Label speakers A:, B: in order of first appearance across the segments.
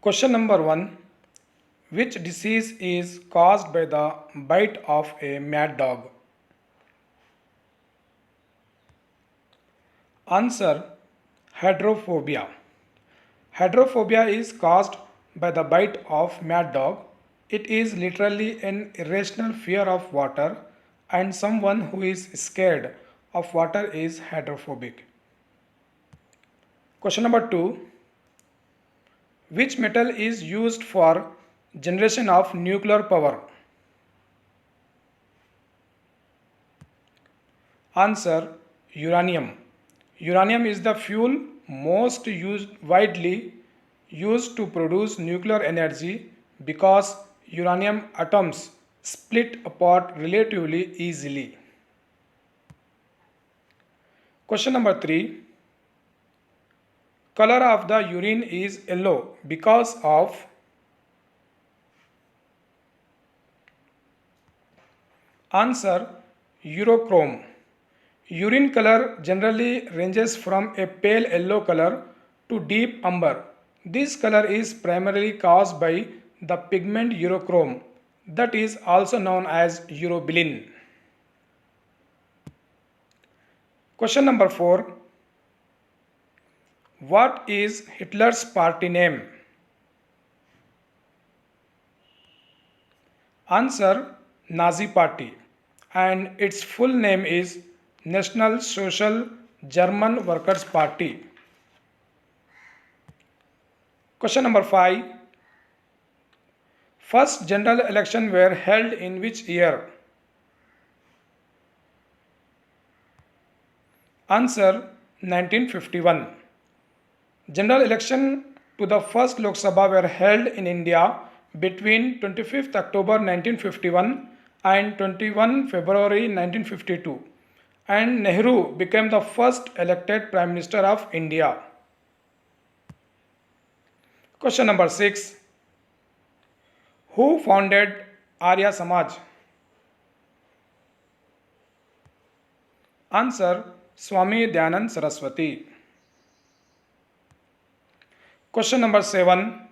A: Question number 1. Which disease is caused by the bite of a mad dog? Answer: hydrophobia. Hydrophobia is caused by the bite of mad dog. It is literally an irrational fear of water, and someone who is scared of water is hydrophobic. Question number 2. Which metal is used for generation of nuclear power? Answer: uranium. Uranium is the fuel most widely used to produce nuclear energy because uranium atoms split apart relatively easily. Question number 3. Color of the urine is yellow because of. Answer: urochrome. Urine color generally ranges from a pale yellow color to deep umber. This color is primarily caused by the pigment urochrome, that is also known as urobilin. Question number 4. What is Hitler's party name? Answer: Nazi Party, and its full name is National Social German Workers' Party. Question number 5. First general election were held in which year? Answer: 1951. General election to the first Lok Sabha were held in India between 25th October 1951 and 21 February 1952, and Nehru became the first elected Prime Minister of India. Question number 6. Who founded Arya Samaj? Answer: Swami Dayanand Saraswati. Question number 7.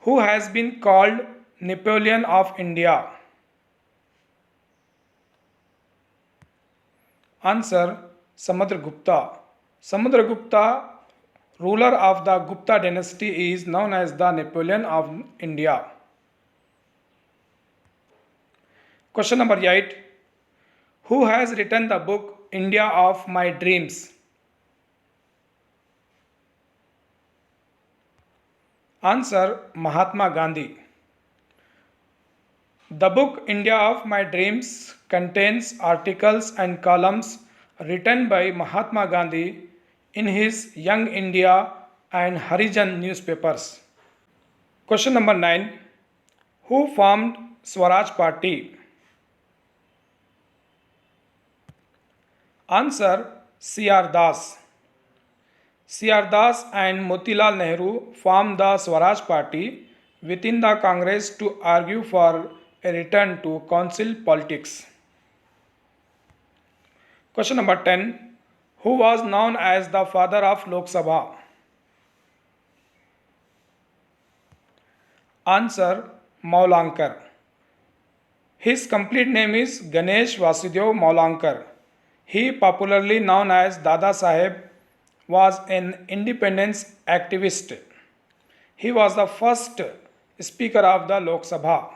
A: Who has been called Napoleon of India? Answer: Samudragupta. Samudragupta, ruler of the Gupta dynasty, is known as the Napoleon of India. Question number 8. Who has written the book India of My Dreams? Answer: Mahatma Gandhi. The book India of My Dreams contains articles and columns written by Mahatma Gandhi in his Young India and Harijan newspapers. Question number 9. Who formed Swaraj Party? Answer: C.R. Das. C.R. Das and Motilal Nehru formed the Swaraj Party within the Congress to argue for a return to council politics. Question number 10. Who was known as the father of Lok Sabha? Answer: Maulankar. His complete name is Ganesh Vasudev Maulankar. He, popularly known as Dada Saheb, was an independence activist. He was the first Speaker of the Lok Sabha.